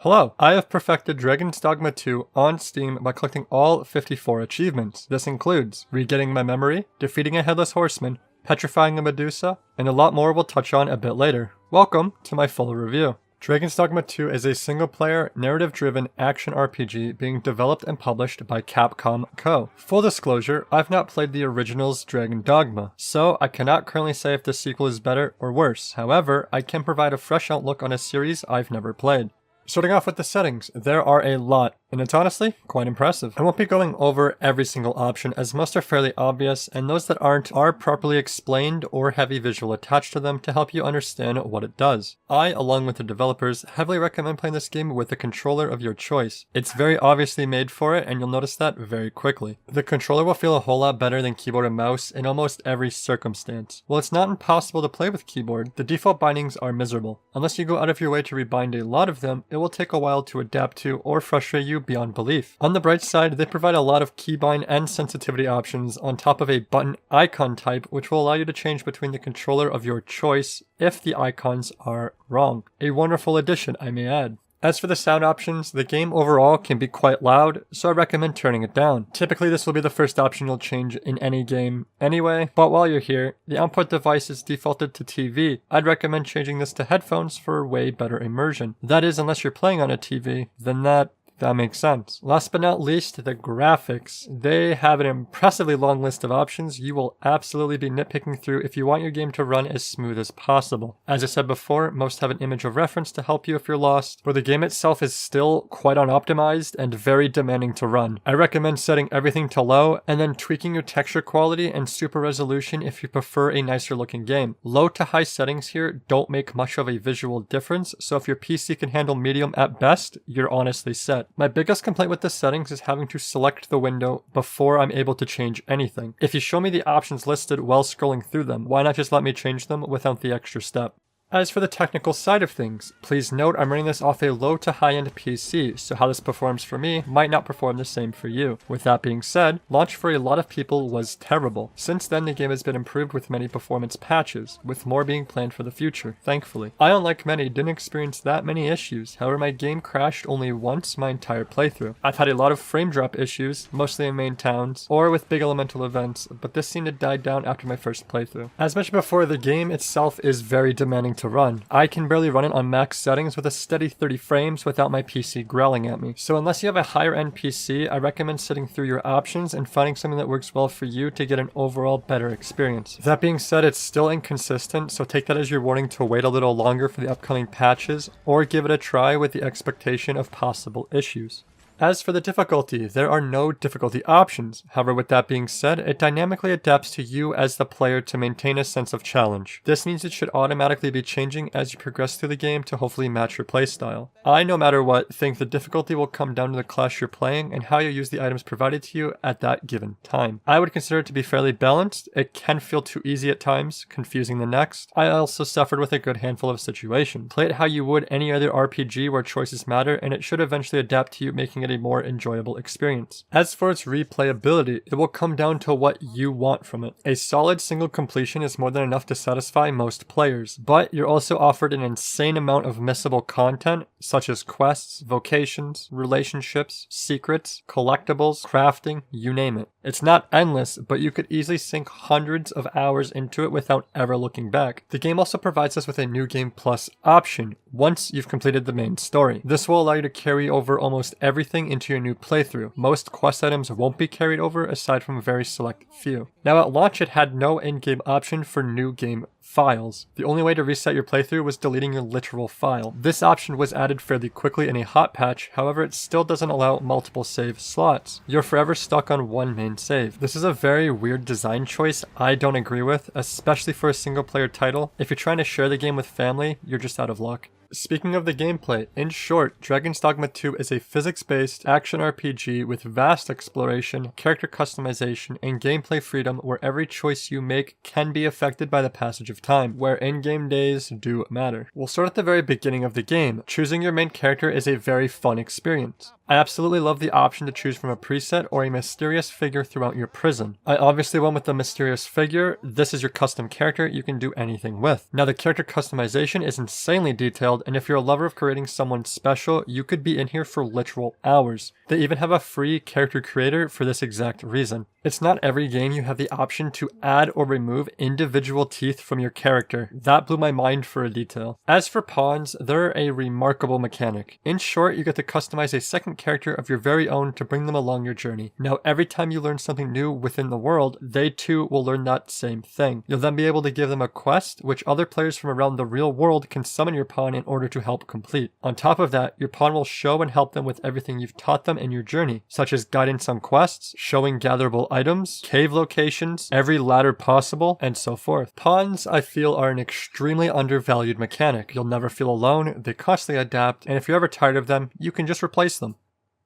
Hello, I have perfected Dragon's Dogma 2 on Steam by collecting all 54 achievements. This includes regetting my memory, defeating a headless horseman, petrifying a Medusa, and a lot more we'll touch on a bit later. Welcome to my full review. Dragon's Dogma 2 is a single-player, narrative-driven action RPG being developed and published by Capcom Co. Full disclosure, I've not played the original's Dragon Dogma, so I cannot currently say if the sequel is better or worse. However, I can provide a fresh outlook on a series I've never played. Starting off with the settings, there are a lot, and it's honestly quite impressive. I won't be going over every single option as most are fairly obvious, and those that aren't are properly explained or have a visual attached to them to help you understand what it does. I, along with the developers, heavily recommend playing this game with a controller of your choice. It's very obviously made for it, and you'll notice that very quickly. The controller will feel a whole lot better than keyboard and mouse in almost every circumstance. While it's not impossible to play with keyboard, the default bindings are miserable. Unless you go out of your way to rebind a lot of them, it will take a while to adapt to or frustrate you beyond belief. On the bright side, they provide a lot of keybind and sensitivity options on top of a button icon type, which will allow you to change between the controller of your choice if the icons are wrong. A wonderful addition, I may add. As for the sound options, the game overall can be quite loud, so I recommend turning it down. Typically this will be the first option you'll change in any game anyway, but while you're here, the output device is defaulted to TV. I'd recommend changing this to headphones for way better immersion. That is, unless you're playing on a TV, then that makes sense. Last but not least, the graphics. They have an impressively long list of options you will absolutely be nitpicking through if you want your game to run as smooth as possible. As I said before, most have an image of reference to help you if you're lost, but the game itself is still quite unoptimized and very demanding to run. I recommend setting everything to low and then tweaking your texture quality and super resolution if you prefer a nicer looking game. Low to high settings here don't make much of a visual difference, so if your PC can handle medium at best, you're honestly set. My biggest complaint with the settings is having to select the window before I'm able to change anything. If you show me the options listed while scrolling through them, why not just let me change them without the extra step? As for the technical side of things, please note I'm running this off a low to high-end PC, so how this performs for me might not perform the same for you. With that being said, launch for a lot of people was terrible. Since then, the game has been improved with many performance patches, with more being planned for the future, thankfully. I, unlike many, didn't experience that many issues, however my game crashed only once my entire playthrough. I've had a lot of frame drop issues, mostly in main towns, or with big elemental events, but this seemed to die down after my first playthrough. As mentioned before, the game itself is very demanding to run. I can barely run it on max settings with a steady 30 frames without my PC growling at me. So unless you have a higher end PC, I recommend sitting through your options and finding something that works well for you to get an overall better experience. That being said, it's still inconsistent, so take that as your warning to wait a little longer for the upcoming patches, or give it a try with the expectation of possible issues. As for the difficulty, there are no difficulty options. However, with that being said, it dynamically adapts to you as the player to maintain a sense of challenge. This means it should automatically be changing as you progress through the game to hopefully match your playstyle. I, no matter what, think the difficulty will come down to the class you're playing and how you use the items provided to you at that given time. I would consider it to be fairly balanced. It can feel too easy at times, confusing the next. I also suffered with a good handful of situations. Play it how you would any other RPG where choices matter, and it should eventually adapt to you, making it a more enjoyable experience. As for its replayability, it will come down to what you want from it. A solid single completion is more than enough to satisfy most players, but you're also offered an insane amount of missable content, such as quests, vocations, relationships, secrets, collectibles, crafting, you name it. It's not endless, but you could easily sink hundreds of hours into it without ever looking back. The game also provides us with a New Game Plus option once you've completed the main story. This will allow you to carry over almost everything into your new playthrough. Most quest items won't be carried over aside from a very select few. Now at launch it had no in-game option for new game files. The only way to reset your playthrough was deleting your literal file. This option was added fairly quickly in a hot patch, however it still doesn't allow multiple save slots. You're forever stuck on one main save. This is a very weird design choice I don't agree with, especially for a single player title. If you're trying to share the game with family, you're just out of luck. Speaking of the gameplay, in short, Dragon's Dogma 2 is a physics-based action RPG with vast exploration, character customization, and gameplay freedom where every choice you make can be affected by the passage of time, where in-game days do matter. We'll start at the very beginning of the game. Choosing your main character is a very fun experience. I absolutely love the option to choose from a preset or a mysterious figure throughout your prison. I obviously went with the mysterious figure. This is your custom character you can do anything with. Now the character customization is insanely detailed, and if you're a lover of creating someone special, you could be in here for literal hours. They even have a free character creator for this exact reason. It's not every game you have the option to add or remove individual teeth from your character. That blew my mind for a detail. As for pawns, they're a remarkable mechanic. In short, you get to customize a second character of your very own to bring them along your journey. Now, every time you learn something new within the world, they too will learn that same thing. You'll then be able to give them a quest, which other players from around the real world can summon your pawn in order to help complete. On top of that, your pawn will show and help them with everything you've taught them in your journey, such as guidance on quests, showing gatherable items, cave locations, every ladder possible, and so forth. Pawns, I feel, are an extremely undervalued mechanic. You'll never feel alone, they constantly adapt, and if you're ever tired of them, you can just replace them.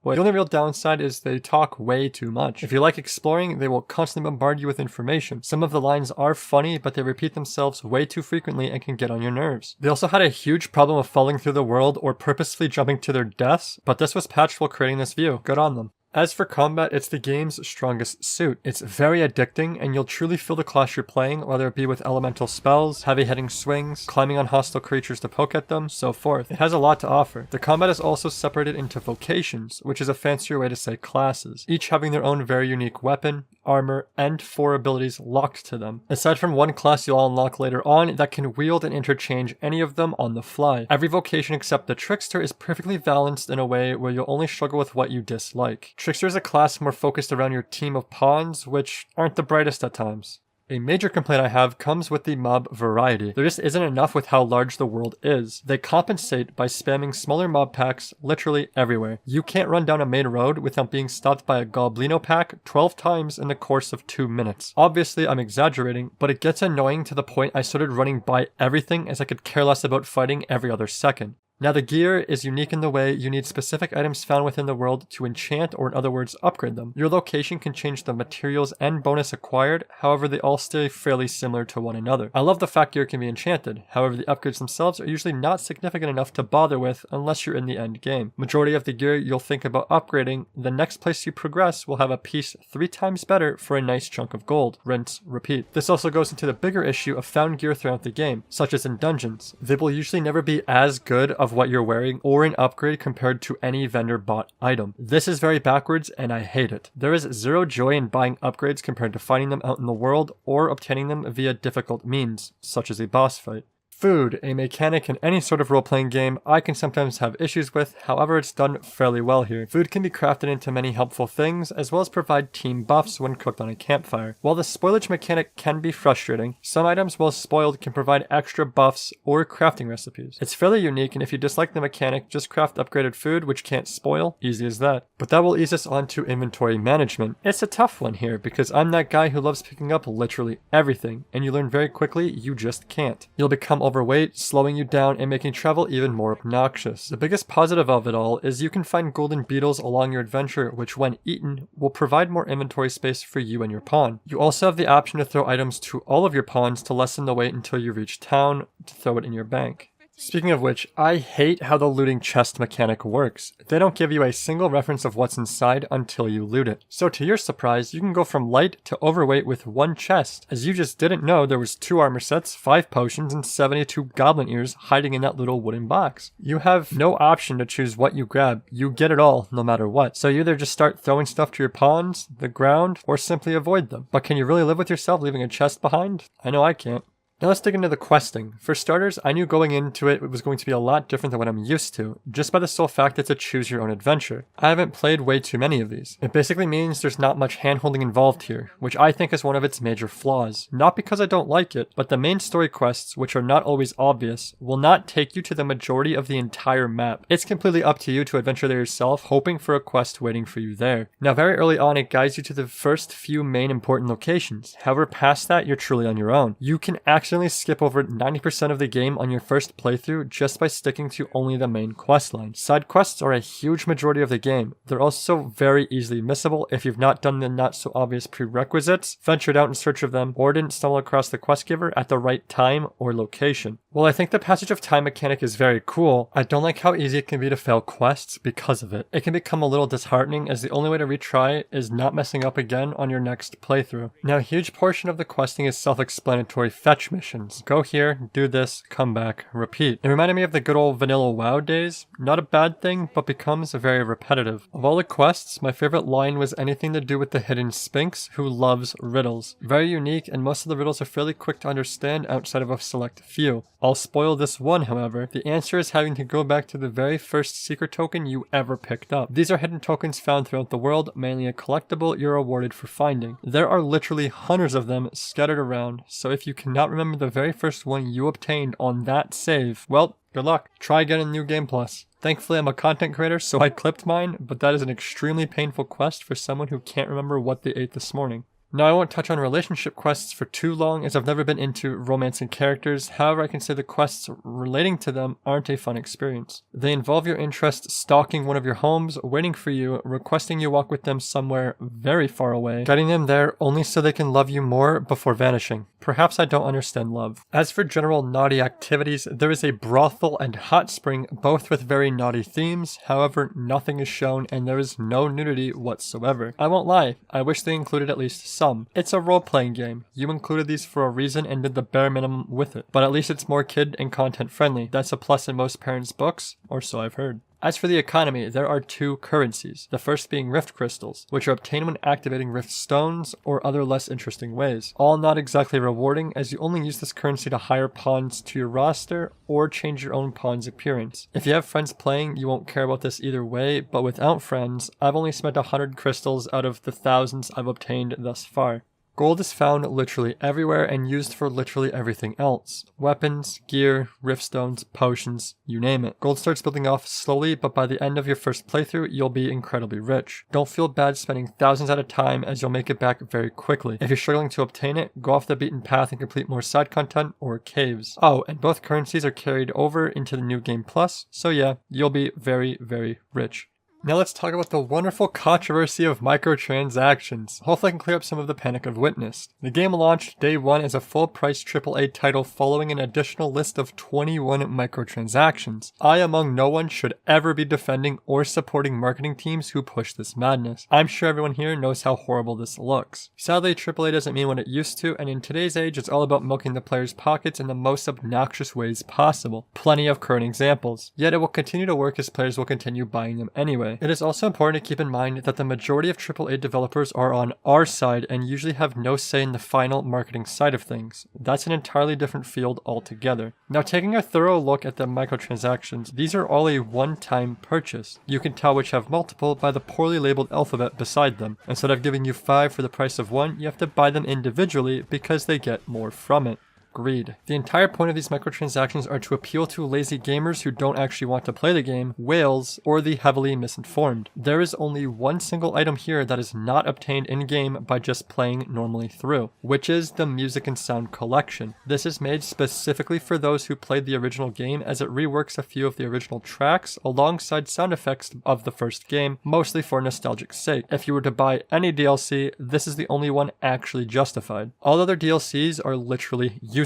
The only real downside is they talk way too much. If you like exploring, they will constantly bombard you with information. Some of the lines are funny, but they repeat themselves way too frequently and can get on your nerves. They also had a huge problem of falling through the world or purposefully jumping to their deaths, but this was patched while creating this view. Good on them. As for combat, it's the game's strongest suit. It's very addicting, and you'll truly feel the class you're playing, whether it be with elemental spells, heavy hitting swings, climbing on hostile creatures to poke at them, so forth. It has a lot to offer. The combat is also separated into vocations, which is a fancier way to say classes, each having their own very unique weapon, armor, and 4 abilities locked to them. Aside from one class you'll unlock later on that can wield and interchange any of them on the fly. Every vocation except the Trickster is perfectly balanced in a way where you'll only struggle with what you dislike. Trickster is a class more focused around your team of pawns, which aren't the brightest at times. A major complaint I have comes with the mob variety. There just isn't enough with how large the world is. They compensate by spamming smaller mob packs literally everywhere. You can't run down a main road without being stopped by a Goblino pack 12 times in the course of 2 minutes. Obviously, I'm exaggerating, but it gets annoying to the point I started running by everything as I could care less about fighting every other second. Now the gear is unique in the way you need specific items found within the world to enchant, or in other words upgrade them. Your location can change the materials and bonus acquired, however they all stay fairly similar to one another. I love the fact gear can be enchanted, however the upgrades themselves are usually not significant enough to bother with unless you're in the end game. Majority of the gear you'll think about upgrading, the next place you progress will have a piece 3 times better for a nice chunk of gold. Rinse, repeat. This also goes into the bigger issue of found gear throughout the game, such as in dungeons. They will usually never be as good of what you're wearing or an upgrade compared to any vendor bought item. This is very backwards and I hate it. There is zero joy in buying upgrades compared to finding them out in the world or obtaining them via difficult means, such as a boss fight. Food, a mechanic in any sort of role-playing game, I can sometimes have issues with, however it's done fairly well here. Food can be crafted into many helpful things, as well as provide team buffs when cooked on a campfire. While the spoilage mechanic can be frustrating, some items while spoiled can provide extra buffs or crafting recipes. It's fairly unique, and if you dislike the mechanic, just craft upgraded food which can't spoil, easy as that. But that will ease us on to inventory management. It's a tough one here, because I'm that guy who loves picking up literally everything, and you learn very quickly you just can't. You'll become overweight, slowing you down and making travel even more obnoxious. The biggest positive of it all is you can find golden beetles along your adventure, which when eaten will provide more inventory space for you and your pawn. You also have the option to throw items to all of your pawns to lessen the wait until you reach town to throw it in your bank. Speaking of which, I hate how the looting chest mechanic works. They don't give you a single reference of what's inside until you loot it. So to your surprise, you can go from light to overweight with 1 chest, as you just didn't know there was 2 armor sets, 5 potions, and 72 goblin ears hiding in that little wooden box. You have no option to choose what you grab. You get it all, no matter what. So you either just start throwing stuff to your pawns, the ground, or simply avoid them. But can you really live with yourself leaving a chest behind? I know I can't. Now let's dig into the questing. For starters, I knew going into it was going to be a lot different than what I'm used to, just by the sole fact that it's a choose your own adventure. I haven't played way too many of these. It basically means there's not much hand-holding involved here, which I think is one of its major flaws. Not because I don't like it, but the main story quests, which are not always obvious, will not take you to the majority of the entire map. It's completely up to you to adventure there yourself, hoping for a quest waiting for you there. Now very early on, it guides you to the first few main important locations. However, past that, you're truly on your own. You can access accidentally skip over 90% of the game on your first playthrough just by sticking to only the main quest line. Side quests are a huge majority of the game. They're also very easily missable if you've not done the not so obvious prerequisites, ventured out in search of them, or didn't stumble across the quest giver at the right time or location. While I think the passage of time mechanic is very cool, I don't like how easy it can be to fail quests because of it. It can become a little disheartening as the only way to retry is not messing up again on your next playthrough. Now, a huge portion of the questing is self-explanatory fetch missions. Go here, do this, come back, repeat. It reminded me of the good old vanilla WoW days. Not a bad thing, but becomes very repetitive. Of all the quests, my favorite line was anything to do with the hidden Sphinx who loves riddles. Very unique, and most of the riddles are fairly quick to understand outside of a select few. I'll spoil this one, however. The answer is having to go back to the very first secret token you ever picked up. These are hidden tokens found throughout the world, mainly a collectible you're awarded for finding. There are literally hundreds of them scattered around, so if you cannot remember the very first one you obtained on that save, well, good luck. Try again in New Game Plus. Thankfully, I'm a content creator, so I clipped mine, but that is an extremely painful quest for someone who can't remember what they ate this morning. Now, I won't touch on relationship quests for too long as I've never been into romancing characters, however I can say the quests relating to them aren't a fun experience. They involve your interest stalking one of your homes, waiting for you, requesting you walk with them somewhere very far away, getting them there only so they can love you more before vanishing. Perhaps I don't understand love. As for general naughty activities, there is a brothel and hot spring, both with very naughty themes, however nothing is shown and there is no nudity whatsoever. I won't lie, I wish they included at least some. It's a role-playing game. You included these for a reason and did the bare minimum with it. But at least it's more kid and content friendly. That's a plus in most parents' books, or so I've heard. As for the economy, there are two currencies, the first being rift crystals, which are obtained when activating rift stones or other less interesting ways. All not exactly rewarding, as you only use this currency to hire pawns to your roster or change your own pawn's appearance. If you have friends playing, you won't care about this either way, but without friends, I've only spent 100 crystals out of the thousands I've obtained thus far. Gold is found literally everywhere and used for literally everything else. Weapons, gear, riftstones, potions, you name it. Gold starts building off slowly, but by the end of your first playthrough, you'll be incredibly rich. Don't feel bad spending thousands at a time as you'll make it back very quickly. If you're struggling to obtain it, go off the beaten path and complete more side content or caves. Oh, and both currencies are carried over into the New Game Plus, so yeah, you'll be very, very rich. Now let's talk about the wonderful controversy of microtransactions. Hopefully I can clear up some of the panic I've witnessed. The game launched day one as a full-price AAA title following an additional list of 21 microtransactions. I, among no one, should ever be defending or supporting marketing teams who push this madness. I'm sure everyone here knows how horrible this looks. Sadly, AAA doesn't mean what it used to, and in today's age, it's all about milking the players' pockets in the most obnoxious ways possible. Plenty of current examples. Yet it will continue to work as players will continue buying them anyway. It is also important to keep in mind that the majority of AAA developers are on our side and usually have no say in the final marketing side of things. That's an entirely different field altogether. Now, taking a thorough look at the microtransactions, these are all a one-time purchase. You can tell which have multiple by the poorly labeled alphabet beside them. Instead of giving you 5 for the price of 1, you have to buy them individually because they get more from it. Greed. The entire point of these microtransactions are to appeal to lazy gamers who don't actually want to play the game, whales, or the heavily misinformed. There is only one single item here that is not obtained in-game by just playing normally through, which is the Music and Sound Collection. This is made specifically for those who played the original game as it reworks a few of the original tracks alongside sound effects of the first game, mostly for nostalgic's sake. If you were to buy any DLC, this is the only one actually justified. All other DLCs are literally useless.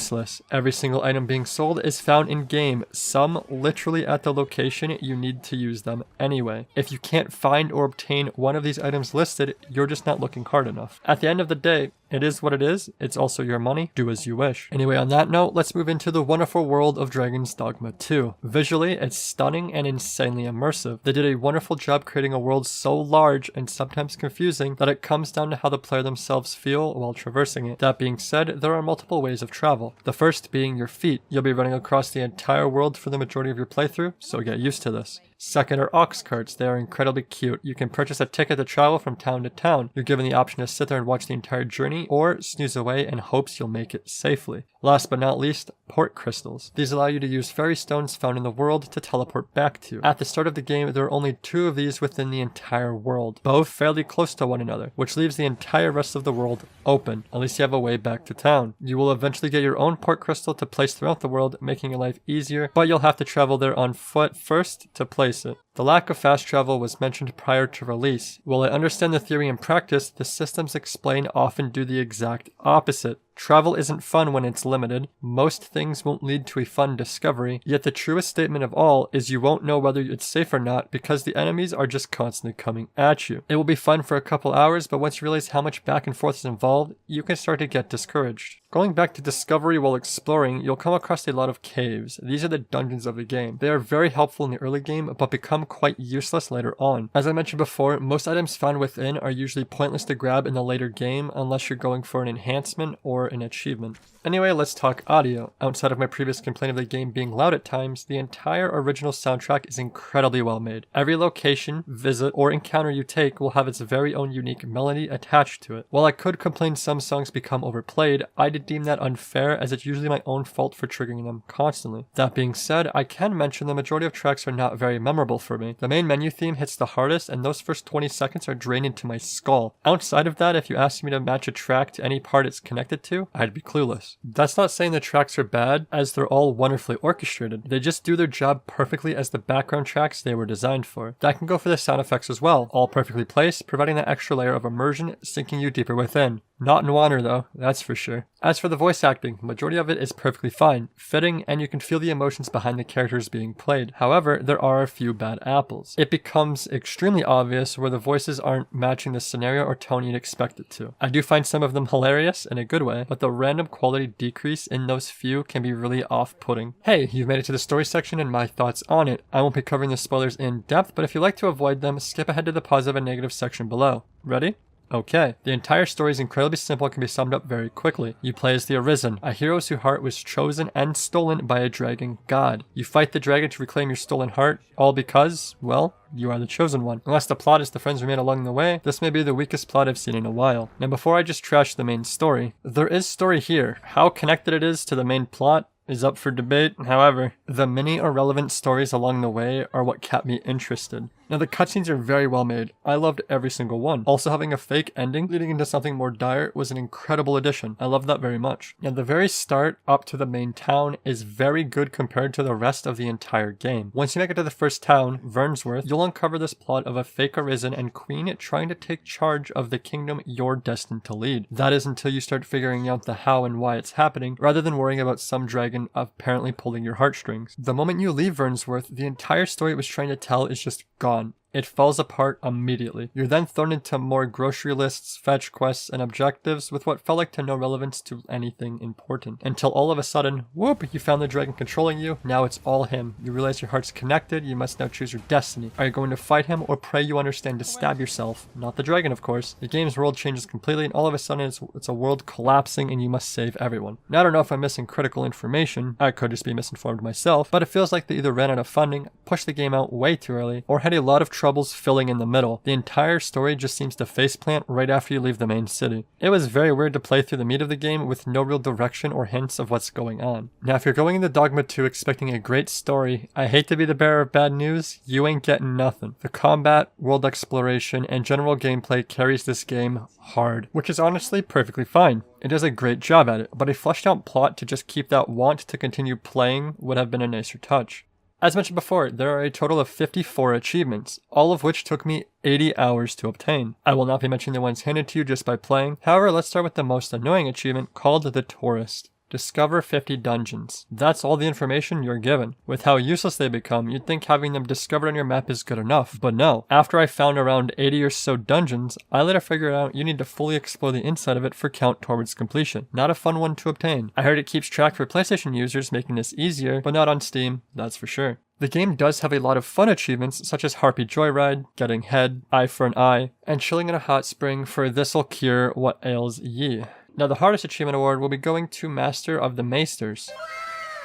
Every single item being sold is found in-game, some literally at the location you need to use them anyway. If you can't find or obtain one of these items listed, you're just not looking hard enough. At the end of the day, it is what it is. It's also your money. Do as you wish. Anyway, on that note, let's move into the wonderful world of Dragon's Dogma 2. Visually, it's stunning and insanely immersive. They did a wonderful job creating a world so large and sometimes confusing that it comes down to how the player themselves feel while traversing it. That being said, there are multiple ways of travel. The first being your feet. You'll be running across the entire world for the majority of your playthrough, so get used to this. Second are ox carts. They are incredibly cute. You can purchase a ticket to travel from town to town. You're given the option to sit there and watch the entire journey, or snooze away in hopes you'll make it safely. Last but not least, port crystals. These allow you to use fairy stones found in the world to teleport back to. At the start of the game, there are only 2 of these within the entire world, both fairly close to one another, which leaves the entire rest of the world open, unless you have a way back to town. You will eventually get your own port crystal to place throughout the world, making your life easier, but you'll have to travel there on foot first to place it. The lack of fast travel was mentioned prior to release. While I understand the theory and practice, the systems explained often do the exact opposite. Travel isn't fun when it's limited. Most things won't lead to a fun discovery, yet the truest statement of all is you won't know whether it's safe or not because the enemies are just constantly coming at you. It will be fun for a couple hours, but once you realize how much back and forth is involved, you can start to get discouraged. Going back to discovery while exploring, you'll come across a lot of caves. These are the dungeons of the game. They are very helpful in the early game, but become quite useless later on. As I mentioned before, most items found within are usually pointless to grab in the later game unless you're going for an enhancement or an achievement. Anyway, let's talk audio. Outside of my previous complaint of the game being loud at times, the entire original soundtrack is incredibly well made. Every location, visit, or encounter you take will have its very own unique melody attached to it. While I could complain some songs become overplayed, I did deem that unfair as it's usually my own fault for triggering them constantly. That being said, I can mention the majority of tracks are not very memorable for me. The main menu theme hits the hardest and those first 20 seconds are drained into my skull. Outside of that, if you asked me to match a track to any part it's connected to, I'd be clueless. That's not saying the tracks are bad, as they're all wonderfully orchestrated. They just do their job perfectly as the background tracks they were designed for. That can go for the sound effects as well, all perfectly placed, providing that extra layer of immersion, sinking you deeper within. Not in water though, that's for sure. As for the voice acting, the majority of it is perfectly fine, fitting, and you can feel the emotions behind the characters being played. However, there are a few bad apples. It becomes extremely obvious where the voices aren't matching the scenario or tone you'd expect it to. I do find some of them hilarious in a good way, but the random quality decrease in those few can be really off-putting. Hey, you've made it to the story section and my thoughts on it. I won't be covering the spoilers in depth, but if you like to avoid them, skip ahead to the positive and negative section below. Ready? Okay, the entire story is incredibly simple and can be summed up very quickly. You play as the Arisen, a hero whose heart was chosen and stolen by a dragon god. You fight the dragon to reclaim your stolen heart, all because, well, you are the chosen one. Unless the plot is the friends we made along the way, this may be the weakest plot I've seen in a while. Now before I just trash the main story, there is story here. How connected it is to the main plot is up for debate. However, the many irrelevant stories along the way are what kept me interested. Now the cutscenes are very well made. I loved every single one. Also having a fake ending leading into something more dire was an incredible addition. I love that very much. Now the very start up to the main town is very good compared to the rest of the entire game. Once you make it to the first town, Vernsworth, you'll uncover this plot of a fake Arisen and Queen trying to take charge of the kingdom you're destined to lead. That is until you start figuring out the how and why it's happening, rather than worrying about some dragon apparently pulling your heartstrings. The moment you leave Vernsworth, the entire story it was trying to tell is just gone. It falls apart immediately. You're then thrown into more grocery lists, fetch quests, and objectives with what felt like to no relevance to anything important. Until all of a sudden, whoop, you found the dragon controlling you, now it's all him. You realize your heart's connected, you must now choose your destiny. Are you going to fight him or pray you understand to stab yourself? Not the dragon, of course. The game's world changes completely and all of a sudden it's a world collapsing and you must save everyone. Now I don't know if I'm missing critical information, I could just be misinformed myself, but it feels like they either ran out of funding, pushed the game out way too early, or had a lot of troubles filling in the middle. The entire story just seems to faceplant right after you leave the main city. It was very weird to play through the meat of the game with no real direction or hints of what's going on. Now if you're going into Dogma 2 expecting a great story, I hate to be the bearer of bad news, you ain't getting nothing. The combat, world exploration, and general gameplay carries this game hard, which is honestly perfectly fine. It does a great job at it, but a fleshed out plot to just keep that want to continue playing would have been a nicer touch. As mentioned before, there are a total of 54 achievements, all of which took me 80 hours to obtain. I will not be mentioning the ones handed to you just by playing. However, let's start with the most annoying achievement called the Tourist. Discover 50 dungeons. That's all the information you're given. With how useless they become, you'd think having them discovered on your map is good enough, but no. After I found around 80 or so dungeons, I later figured out you need to fully explore the inside of it for count towards completion. Not a fun one to obtain. I heard it keeps track for PlayStation users, making this easier, but not on Steam, that's for sure. The game does have a lot of fun achievements such as Harpy Joyride, Getting Head, Eye for an Eye, and Chilling in a Hot Spring for This'll Cure What Ails Ye. Now the hardest achievement award will be going to Master of the Maesters.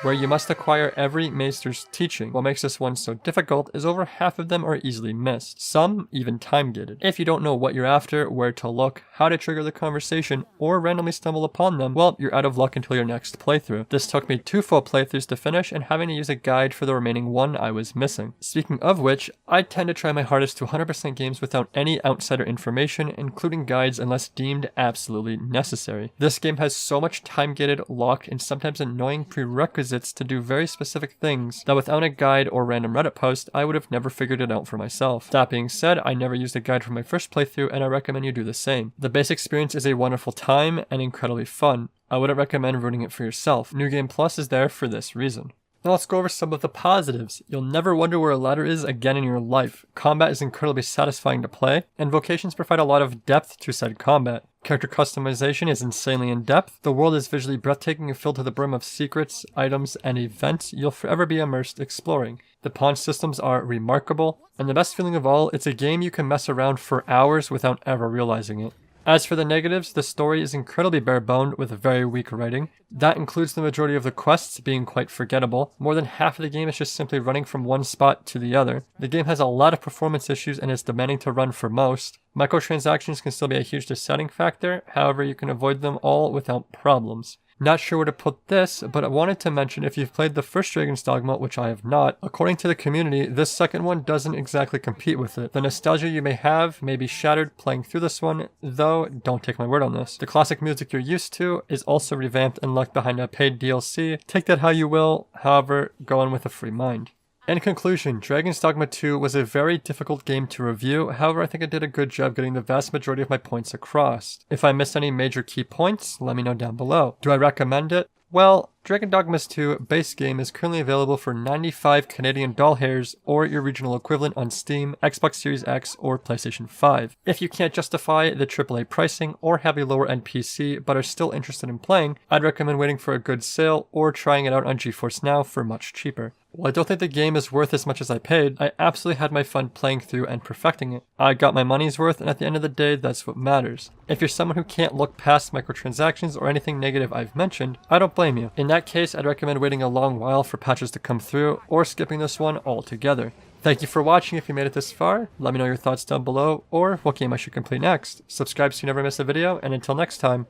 where you must acquire every maester's teaching. What makes this one so difficult is over half of them are easily missed, some even time-gated. If you don't know what you're after, where to look, how to trigger the conversation, or randomly stumble upon them, well, you're out of luck until your next playthrough. This took me 2 full playthroughs to finish and having to use a guide for the remaining one I was missing. Speaking of which, I tend to try my hardest to 100% games without any outsider information, including guides unless deemed absolutely necessary. This game has so much time-gated, locked, and sometimes annoying prerequisites to do very specific things that without a guide or random Reddit post, I would have never figured it out for myself. That being said, I never used a guide for my first playthrough and I recommend you do the same. The base experience is a wonderful time and incredibly fun. I wouldn't recommend ruining it for yourself. New Game Plus is there for this reason. Now let's go over some of the positives. You'll never wonder where a ladder is again in your life. Combat is incredibly satisfying to play, and vocations provide a lot of depth to said combat. Character customization is insanely in-depth, the world is visually breathtaking and filled to the brim of secrets, items, and events you'll forever be immersed exploring. The pawn systems are remarkable, and the best feeling of all, it's a game you can mess around for hours without ever realizing it. As for the negatives, the story is incredibly bare-boned with very weak writing. That includes the majority of the quests being quite forgettable. More than half of the game is just simply running from one spot to the other. The game has a lot of performance issues and is demanding to run for most. Microtransactions can still be a huge deciding factor, however you can avoid them all without problems. Not sure where to put this, but I wanted to mention if you've played the first Dragon's Dogma, which I have not, according to the community, this second one doesn't exactly compete with it. The nostalgia you may have may be shattered playing through this one, though don't take my word on this. The classic music you're used to is also revamped and left behind a paid DLC. Take that how you will, however, go on with a free mind. In conclusion, Dragon's Dogma 2 was a very difficult game to review, however I think I did a good job getting the vast majority of my points across. If I missed any major key points, let me know down below. Do I recommend it? Well, Dragon Dogma 2 base game is currently available for 95 Canadian doll hairs or your regional equivalent on Steam, Xbox Series X, or PlayStation 5. If you can't justify the AAA pricing or have a lower end PC but are still interested in playing, I'd recommend waiting for a good sale or trying it out on GeForce Now for much cheaper. While I don't think the game is worth as much as I paid, I absolutely had my fun playing through and perfecting it. I got my money's worth, and at the end of the day, that's what matters. If you're someone who can't look past microtransactions or anything negative I've mentioned, I don't blame you. In that case, I'd recommend waiting a long while for patches to come through, or skipping this one altogether. Thank you for watching if you made it this far. Let me know your thoughts down below, or what game I should complete next. Subscribe so you never miss a video, and until next time,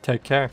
take care.